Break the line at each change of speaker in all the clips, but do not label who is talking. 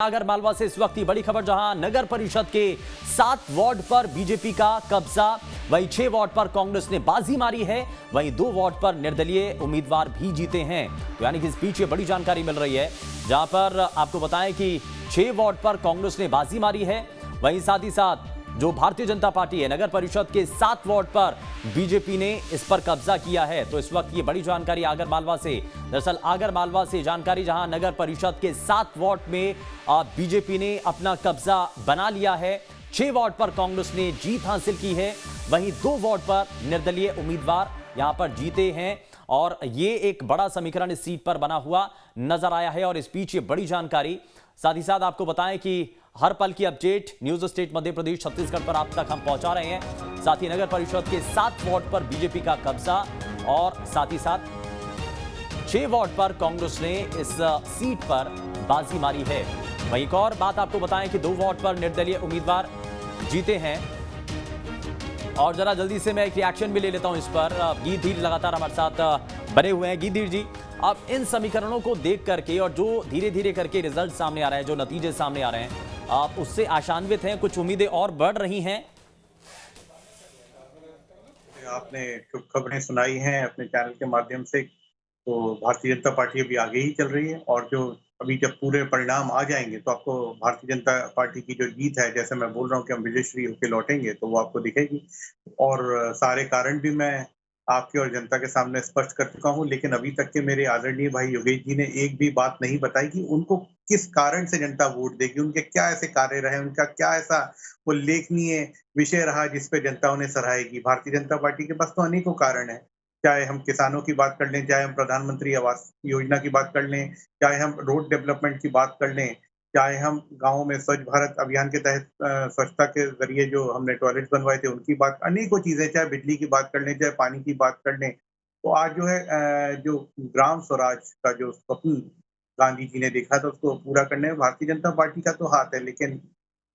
आगर मालवा से इस वक्त की बड़ी खबर, जहां नगर परिषद के 7 वार्ड पर बीजेपी का कब्जा, वहीं 6 वार्ड पर कांग्रेस ने बाजी मारी है, वहीं 2 वार्ड पर निर्दलीय उम्मीदवार भी जीते हैं। तो यानी कि इस बीच ये बड़ी जानकारी मिल रही है, जहां पर आपको बताएं कि 6 वार्ड पर कांग्रेस ने बाजी मारी है, वहीं साथ ही साथ जो भारतीय जनता पार्टी है नगर परिषद के 7 वार्ड पर बीजेपी ने इस पर कब्जा किया है। तो इस वक्त ये बड़ी जानकारी आगर मालवा से, दरअसल आगर मालवा से जानकारी, जहां नगर परिषद के 7 वार्ड में बीजेपी ने अपना कब्जा बना लिया है, 6 वार्ड पर कांग्रेस ने जीत हासिल की है, वहीं 2 वार्ड पर निर्दलीय उम्मीदवार यहां पर जीते हैं और ये एक बड़ा समीकरण इस सीट पर बना हुआ नजर आया है। और इस बीच ये बड़ी जानकारी, साथ ही साथ आपको बताएं कि हर पल की update news state Madhya Pradesh Chhattisgarh पर आप तक हम पहुंचा रहे हैं। साथ ही नगर परिषद के 7 वार्ड पर बीजेपी का कब्जा और साथ ही साथ 6 वार्ड पर कांग्रेस ने इस सीट पर बाजी मारी है। वहीं एक और बात आपको बताएं कि 2 वार्ड पर निर्दलीय उम्मीदवार जीते हैं। और जरा जल्दी से मैं एक रिएक्शन भी ले लेता हूं इस पर। गीधीर लगातार हमारे साथ बने हुए हैं। गीधीर जी, अब इन समीकरणों को देख करके और जो धीरे धीरे करके रिजल्ट सामने आ रहे हैं, जो नतीजे सामने आ रहे हैं, आप उससे आशान्वित हैं? कुछ उम्मीदें और बढ़ रही हैं?
आपने जो खबरें सुनाई हैं अपने चैनल के माध्यम से, तो भारतीय जनता पार्टी अभी आगे ही चल रही है। और जो अभी जब पूरे परिणाम आ जाएंगे तो आपको भारतीय जनता पार्टी की जो जीत है, जैसे मैं बोल रहा हूँ कि हम विजयश्री होकर लौटेंगे, तो वो आपको दिखेगी। और सारे कारण भी मैं आपके और जनता के सामने स्पष्ट कर चुका हूँ। लेकिन अभी तक के मेरे आदरणीय भाई योगेश जी ने एक भी बात नहीं बताई कि उनको किस कारण से जनता वोट देगी, उनके क्या ऐसे कार्य रहे, उनका क्या ऐसा उल्लेखनीय विषय रहा जिस पे जनता उन्हें सराहेगी। भारतीय जनता पार्टी के पास तो अनेकों कारण है, चाहे हम किसानों की बात कर लें, चाहे हम प्रधानमंत्री आवास योजना की बात कर लें, चाहे हम रोड डेवलपमेंट की बात कर लें, चाहे हम गाँव में स्वच्छ भारत अभियान के तहत स्वच्छता के ज़रिए जो हमने टॉयलेट्स बनवाए थे उनकी बात, अनेकों चीज़ें, चाहे बिजली की बात कर लें, चाहे पानी की बात कर लें। तो आज जो है जो ग्राम स्वराज का जो स्वप्न गांधी जी ने देखा था उसको पूरा करने में भारतीय जनता पार्टी का तो हाथ है, लेकिन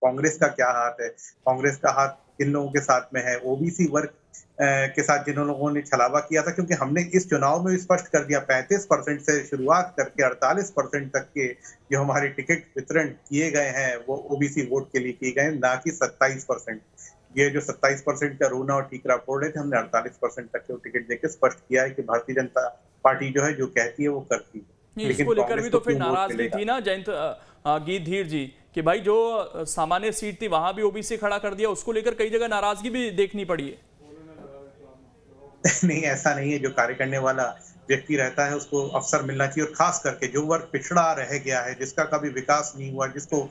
कांग्रेस का क्या हाथ है? कांग्रेस का हाथ किन लोगों के साथ में है? ओबीसी वर्ग के साथ जिन लोगों ने छलावा किया था, क्योंकि हमने इस चुनाव में स्पष्ट कर दिया 35% से शुरुआत करके 48% तक के जो हमारे टिकट वितरण किए गए हैं वो ओबीसी वोट के लिए किए गए हैं, ना कि 27%। ये जो 27% का रोना और ठीकरा फोड़ रहे थे, हमने 48% तक के टिकट देकर स्पष्ट किया है कि भारतीय जनता पार्टी जो है जो कहती है वो करती है। लेकिन
इसको लेकर भी तो फिर
क्यों वोट
नाराजगी
मिलेगा?
थी ना जयंत गीधीर जी, कि भाई जो सामान्य सीट थी वहां भी ओबीसी खड़ा कर दिया, उसको लेकर कई जगह नाराजगी भी देखनी पड़ी है।
नहीं, ऐसा नहीं है। जो कार्य करने वाला व्यक्ति रहता है उसको अवसर मिलना चाहिए, और खास करके जो वर्ग पिछड़ा रह गया है, जिसका कभी विकास नहीं हुआ, जिसको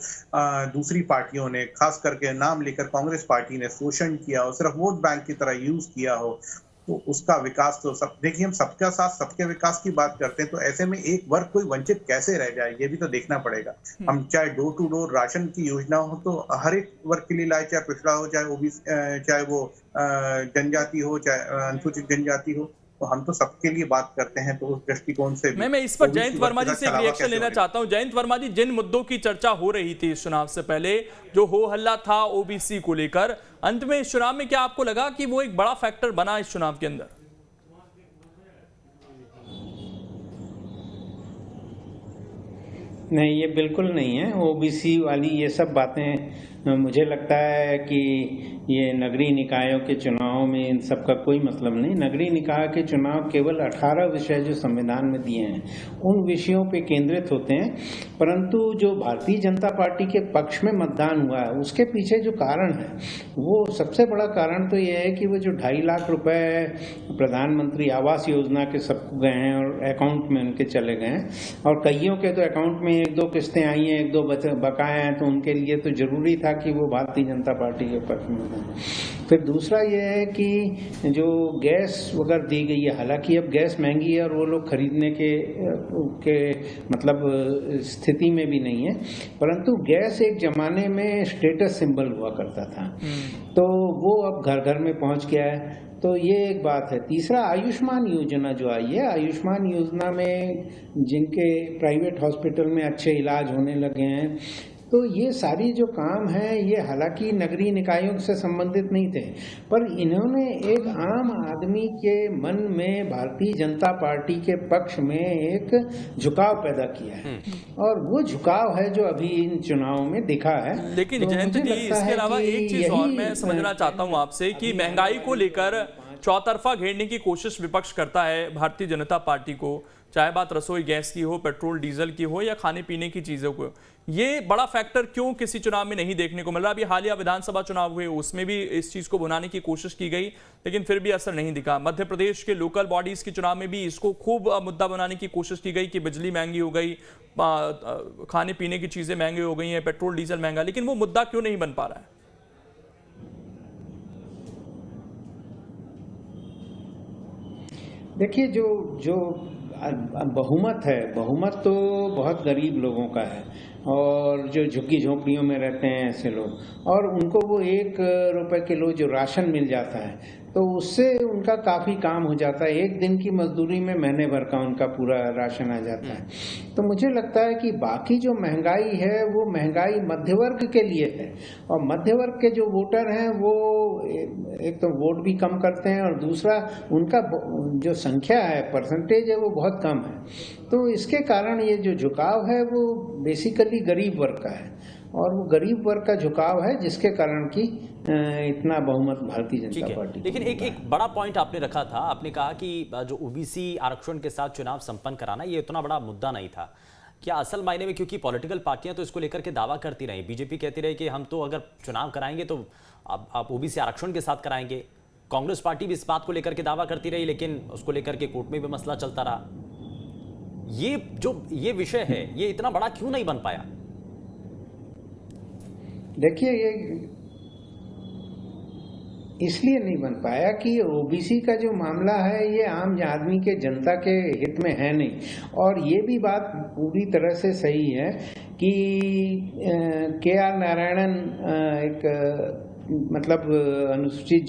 दूसरी पार्टियों ने खास करके नाम लेकर कांग्रेस पार्टी ने शोषण किया हो, सिर्फ वोट बैंक की तरह यूज किया हो, तो उसका विकास तो सब देखिए। हम सबका साथ सबके विकास की बात करते हैं, तो ऐसे में एक वर्ग कोई वंचित कैसे रह जाए, ये भी तो देखना पड़ेगा। हम चाहे डोर टू डोर राशन की योजना हो तो हर एक वर्ग के लिए लाए, चाहे पिछड़ा हो, चाहे ओबीसी, चाहे वो जनजाति हो, चाहे अनुसूचित जनजाति हो, तो हम तो सबके लिए बात करते हैं। तो उस दृष्टिकोण से भी
मैं इस पर
ओबीसी
जयंत
वर्ग
वर्मा
के
जी
साथ
से एक
छलावा
रिएक्शन
कैसे
लेना
होने
चाहता हूं। जयंत वर्मा जी, जिन मुद्दों की चर्चा हो रही थी इस चुनाव से पहले, जो हो हल्ला था ओबीसी को लेकर, अंत में इस चुनाव में क्या आपको लगा कि वो एक बड़ा फैक्टर बना इस चुनाव के अंदर?
नहीं, ये बिल्कुल नहीं है। ओबीसी वाली ये सब बातें मुझे लगता है कि ये नगरीय निकायों के चुनाव में इन सब का कोई मतलब नहीं। नगरीय निकाय के चुनाव केवल 18 विषय जो संविधान में दिए हैं उन विषयों पे केंद्रित होते हैं, परंतु जो भारतीय जनता पार्टी के पक्ष में मतदान हुआ है उसके पीछे जो कारण है, वो सबसे बड़ा कारण तो ये है कि वो जो 2.5 लाख रुपए प्रधानमंत्री आवास योजना के सबको गए हैं और अकाउंट में उनके चले गए हैं, और कईयों के तो अकाउंट में 1-2 किस्तें आई हैं, 1-2 बकाए हैं, तो उनके लिए तो जरूरी था कि वो भारतीय जनता पार्टी के पक्ष में हैं। फिर दूसरा ये है कि जो गैस वगैरह दी गई है, हालांकि अब गैस महंगी है और वो लोग खरीदने के मतलब स्थिति में भी नहीं है, परंतु गैस एक जमाने में स्टेटस सिंबल हुआ करता था, तो वो अब घर घर में पहुंच गया है। तो ये एक बात है। तीसरा, आयुष्मान योजना जो आई है, आयुष्मान योजना में जिनके प्राइवेट हॉस्पिटल में अच्छे इलाज होने लगे हैं, तो ये सारी जो काम है ये हालांकि नगरीय निकायों से संबंधित नहीं थे, पर इन्होंने एक आम आदमी के मन में भारतीय जनता पार्टी के पक्ष में एक झुकाव पैदा किया है, और वो झुकाव है जो अभी इन चुनावों में दिखा है।
लेकिन
तो
जयंत जी, इसके अलावा एक चीज और मैं समझना चाहता हूं आपसे कि महंगाई को लेकर चौतरफा घेरने की कोशिश विपक्ष करता है भारतीय जनता पार्टी को, चाहे बात रसोई गैस की हो, पेट्रोल डीजल की हो या खाने पीने की चीजों को। ये बड़ा फैक्टर क्यों किसी चुनाव में नहीं देखने को मिल रहा? अभी हालिया विधानसभा चुनाव हुए, उसमें भी इस चीज को भुनाने की कोशिश की गई, लेकिन फिर भी असर नहीं दिखा। मध्य प्रदेश के लोकल बॉडीज के चुनाव में भी इसको खूब मुद्दा बनाने की कोशिश की गई कि बिजली महंगी हो गई, खाने पीने की चीजें महंगी हो गई हैं, पेट्रोल डीजल महंगा, लेकिन वो मुद्दा क्यों नहीं बन पा रहा है?
देखिए, जो बहुमत है, बहुमत तो बहुत गरीब लोगों का है, और जो झुग्गी झोंपड़ियों में रहते हैं ऐसे लोग, और उनको वो 1 रुपए किलो जो राशन मिल जाता है तो उससे उनका काफ़ी काम हो जाता है। 1 दिन की मजदूरी में महीने भर का उनका पूरा राशन आ जाता है। तो मुझे लगता है कि बाकी जो महंगाई है वो महंगाई मध्य वर्ग के लिए है, और मध्य वर्ग के जो वोटर हैं वो एक तो वोट भी कम करते हैं, और दूसरा उनका जो संख्या है, परसेंटेज है, वो बहुत कम है। तो इसके कारण ये जो झुकाव है वो बेसिकली गरीब वर्ग का है, और वो गरीब वर्ग का झुकाव है जिसके कारण की इतना बहुमत भारतीय जनता पार्टी।
लेकिन एक बड़ा पॉइंट आपने रखा था, आपने कहा कि जो ओबीसी आरक्षण के साथ चुनाव संपन्न कराना ये इतना बड़ा मुद्दा नहीं था। क्या असल मायने में, क्योंकि पॉलिटिकल पार्टियां तो इसको लेकर के दावा करती रही, बीजेपी कहती रही कि हम तो अगर चुनाव कराएंगे तो आप ओबीसी आरक्षण के साथ कराएंगे, कांग्रेस पार्टी भी इस बात को लेकर के दावा करती रही, लेकिन उसको लेकर के कोर्ट में भी मसला चलता रहा। ये विषय है, ये इतना बड़ा क्यों नहीं बन पाया?
देखिए, ये इसलिए नहीं बन पाया कि ओबीसी का जो मामला है ये आम आदमी के, जनता के हित में है नहीं। और ये भी बात पूरी तरह से सही है कि के.आर. नारायणन एक मतलब अनुसूचित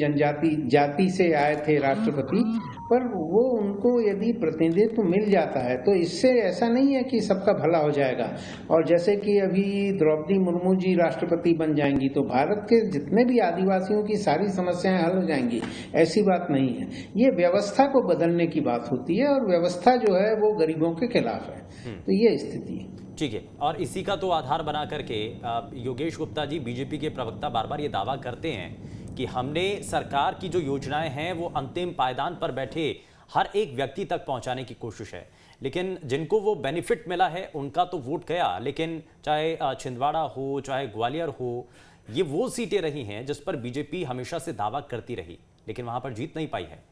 जाति से आए थे राष्ट्रपति, पर वो उनको यदि प्रतिनिधित्व मिल जाता है तो इससे ऐसा नहीं है कि सबका भला हो जाएगा। और जैसे कि अभी द्रौपदी मुर्मू जी राष्ट्रपति बन जाएंगी तो भारत के जितने भी आदिवासियों की सारी समस्याएं हल हो जाएंगी, ऐसी बात नहीं है। ये व्यवस्था को बदलने की बात होती है, और व्यवस्था जो है वो गरीबों के खिलाफ है। तो ये स्थिति है।
ठीक है, और इसी का तो आधार बना करके योगेश गुप्ता जी, बीजेपी के प्रवक्ता, बार बार ये दावा करते हैं कि हमने सरकार की जो योजनाएं हैं वो अंतिम पायदान पर बैठे हर एक व्यक्ति तक पहुंचाने की कोशिश है, लेकिन जिनको वो बेनिफिट मिला है उनका तो वोट गया। लेकिन चाहे छिंदवाड़ा हो, चाहे ग्वालियर हो, ये वो सीटें रही हैं जिस पर बीजेपी हमेशा से दावा करती रही, लेकिन वहां पर जीत नहीं पाई है।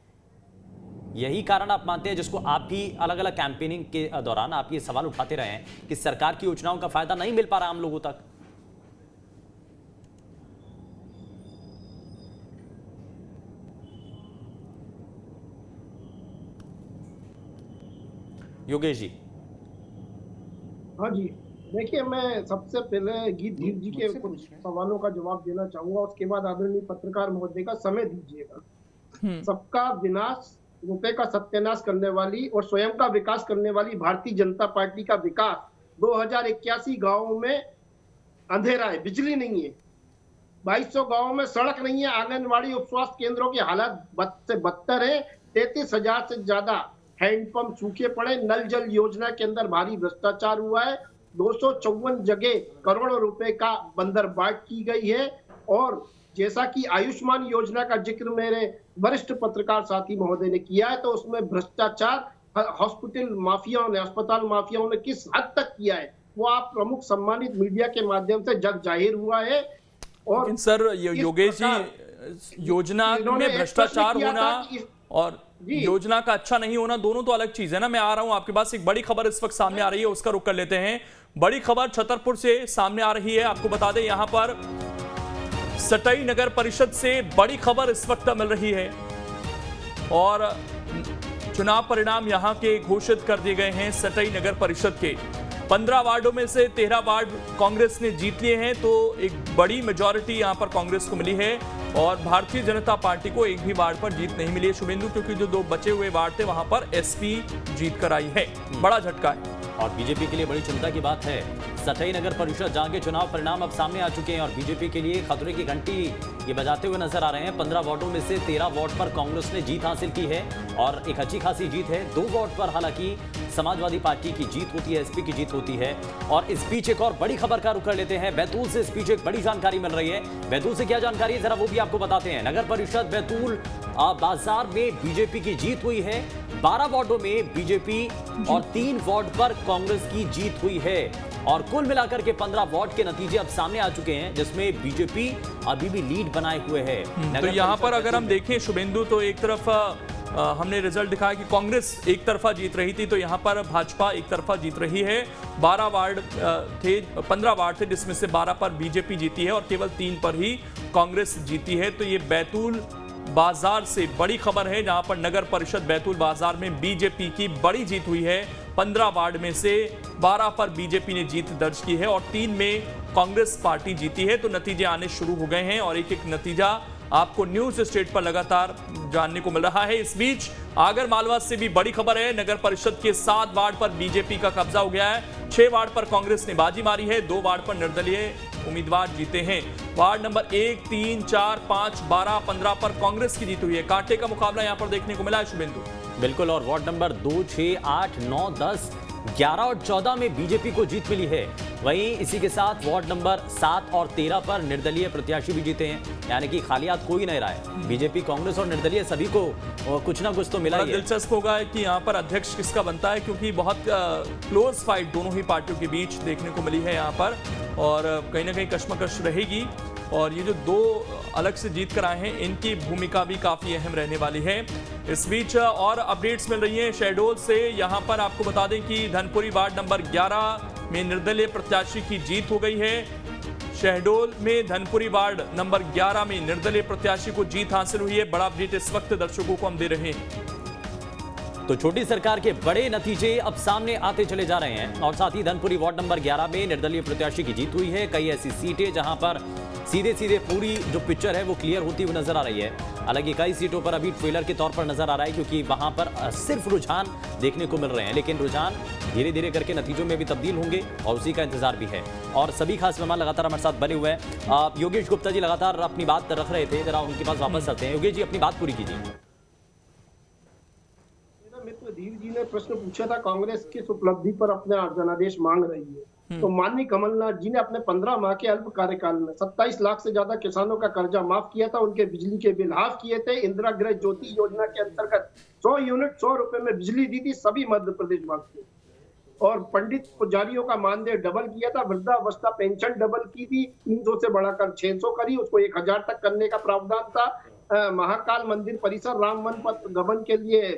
यही कारण आप मानते हैं, जिसको आप भी अलग अलग कैंपेनिंग के दौरान आप ये सवाल उठाते रहे हैं कि सरकार की योजनाओं का फायदा नहीं मिल पा रहा आम लोगों तक? योगेश जी।
हाँ जी, देखिए, मैं सबसे पहले गीत धीर जी के कुछ सवालों का जवाब देना चाहूंगा, उसके बाद आदरणीय पत्रकार महोदय का समय दीजिएगा। सबका विनाश, रुपए का सत्यानाश करने वाली और स्वयं का विकास करने वाली भारतीय जनता पार्टी का विकास 2081 गांवों में अंधेरा है, बिजली नहीं है, 2200 गांवों में सड़क नहीं है, आंगनबाड़ी उप स्वास्थ्य केंद्रों की हालत बद से बदतर है, 33,000 से ज्यादा हैंडपंप सूखे पड़े, नल जल योजना के अंदर भारी भ्रष्टाचार हुआ है, 254 जगह करोड़ों रुपए का बंदरबाट की गई है। और जैसा कि आयुष्मान योजना का जिक्र मेरे वरिष्ठ पत्रकार साथी महोदय ने किया है, तो उसमें भ्रष्टाचार हॉस्पिटल माफियाओं ने, अस्पताल माफियाओं ने किस हद तक किया है वो आप प्रमुख सम्मानित मीडिया के माध्यम से जग जाहिर हुआ है। और
लेकिन सर योगेश जी, योजना में भ्रष्टाचार होना और योजना का अच्छा नहीं होना दोनों तो अलग चीज है ना। मैं आ रहा हूं आपके पास, एक बड़ी खबर इस वक्त सामने आ रही है, उसका रुख कर लेते हैं। बड़ी खबर छतरपुर से सामने आ रही है, आपको बता दें यहां पर सटई नगर परिषद से बड़ी खबर इस वक्त मिल रही है, और चुनाव परिणाम यहां के घोषित कर दिए गए हैं। सटई नगर परिषद के 15 वार्डों में से 13 वार्ड कांग्रेस ने जीत लिए हैं, तो एक बड़ी मेजॉरिटी यहां पर कांग्रेस को मिली है, और भारतीय जनता पार्टी को एक भी वार्ड पर जीत नहीं मिली है शुभेंदु, क्योंकि जो 2 बचे हुए वार्ड थे वहां पर एसपी जीत कर आई है। बड़ा झटका है।
और बीजेपी के लिए बड़ी चिंता की बात है, सटई नगर परिषद जहां के चुनाव परिणाम अब सामने आ चुके हैं और बीजेपी के लिए खतरे की घंटी ये बजाते हुए नजर आ रहे हैं। 15 वार्डों में से 13 वार्ड पर कांग्रेस ने जीत हासिल की है और एक अच्छी खासी जीत है। 2 वार्ड पर हालांकि समाजवादी पार्टी की जीत होती है, एसपी की जीत होती है। और इस बीच एक और बड़ी खबर का रुख कर लेते हैं। बैतूल से इस बीच एक बड़ी जानकारी मिल रही है। बैतूल से क्या जानकारी है जरा वो भी आपको बताते हैं। नगर परिषद बैतूल बाजार में बीजेपी की जीत हुई है। 12 वार्डों में बीजेपी और 3 वार्ड पर कांग्रेस की जीत हुई है और कुल मिलाकर के 15 वार्ड के नतीजे अब सामने आ चुके हैं जिसमें बीजेपी अभी भी लीड बनाए हुए है।
तो यहाँ पर अगर हम देखें शुभेंदु, तो एक तरफ हमने रिजल्ट दिखाया कि कांग्रेस एक तरफा जीत रही थी, तो यहाँ पर भाजपा एक तरफा जीत रही है। 12 वार्ड थे, 15 वार्ड थे जिसमें से 12 पर बीजेपी जीती है और केवल 3 पर ही कांग्रेस जीती है। तो ये बैतूल बाजार से बड़ी खबर है जहां पर नगर परिषद बैतूल बाजार में बीजेपी की बड़ी जीत हुई है। 15 वार्ड में से 12 पर बीजेपी ने जीत दर्ज की है और 3 में कांग्रेस पार्टी जीती है। तो नतीजे आने शुरू हो गए हैं और एक एक नतीजा आपको न्यूज स्टेट पर लगातार जानने को मिल रहा है। इस बीच आगर मालवा से भी बड़ी खबर है। नगर परिषद के 7 वार्ड पर बीजेपी का कब्जा हो गया है। 6 वार्ड पर कांग्रेस ने बाजी मारी है। 2 वार्ड पर निर्दलीय उम्मीदवार जीते हैं। वार्ड नंबर 1, 3, 4, 5, 12, 15 पर कांग्रेस की जीत हुई है। कांटे का मुकाबला यहां पर देखने को मिला है शुभेंदु।
बिल्कुल, और वार्ड नंबर 2, 6, 8, 9, 10, 11 और 14 में बीजेपी को जीत मिली है। वहीं इसी के साथ वार्ड नंबर 7 और 13 पर निर्दलीय प्रत्याशी भी जीते हैं, यानी कि खाली हाथ कोई नहीं रहा है। बीजेपी, कांग्रेस और निर्दलीय सभी को कुछ ना कुछ तो मिला ही है।
दिलचस्प होगा कि यहाँ पर अध्यक्ष किसका बनता है, क्योंकि बहुत क्लोज फाइट दोनों ही पार्टियों के बीच देखने को मिली है यहाँ पर और कहीं ना कहीं कश्मकश रहेगी। और ये जो 2 अलग से जीत कर आए हैं इनकी भूमिका भी काफी अहम रहने वाली है। इस बीच और अपडेट्स मिल रही हैं शहडोल से। यहाँ पर आपको बता दें कि धनपुरी वार्ड नंबर 11 में निर्दलीय प्रत्याशी की जीत हो गई है। शहडोल में धनपुरी वार्ड नंबर 11 में निर्दलीय प्रत्याशी को जीत हासिल हुई है। बड़ा अपडेट इस वक्त दर्शकों को हम दे रहे हैं।
तो छोटी सरकार के बड़े नतीजे अब सामने आते चले जा रहे हैं और साथ ही धनपुरी वार्ड नंबर 11 में निर्दलीय प्रत्याशी की जीत हुई है। कई ऐसी सीटें जहां पर सीधे सीधे पूरी जो पिक्चर है वो क्लियर होती हुई नजर आ रही है। हालांकि कई सीटों पर अभी ट्रेलर के तौर पर नजर आ रहा है क्योंकि वहां पर सिर्फ रुझान देखने को मिल रहे हैं, लेकिन रुझान धीरे धीरे करके नतीजों में भी तब्दील होंगे और उसी का इंतजार भी है। और सभी खास मेहमान लगातार हमारे साथ बने हुए हैं। योगेश गुप्ता जी लगातार अपनी बात रख रहे थे, जरा उनके पास वापस चलते हैं। योगेश जी, अपनी बात पूरी कीजिए।
मित्र धीर जी ने प्रश्न पूछा था कांग्रेस किस उपलब्धि पर अपना जनादेश मांग रही है, तो माननीय कमलनाथ जी ने अपने 15 माह के अल्प कार्यकाल में 27 लाख से ज्यादा किसानों का कर्जा माफ किया था, उनके बिजली के बिल हाफ किए थे, इंदिरा गृह ज्योति योजना के अंतर्गत 100 यूनिट 100 रुपए में बिजली दी थी सभी मध्य प्रदेश वासियों, और पंडित पुजारियों का मानदेय डबल किया था, वृद्धावस्था पेंशन डबल की थी, 300 से बढ़ाकर 600 करी, उसको 1000 तक करने का प्रावधान था। महाकाल मंदिर परिसर राम वन पर गबन के लिए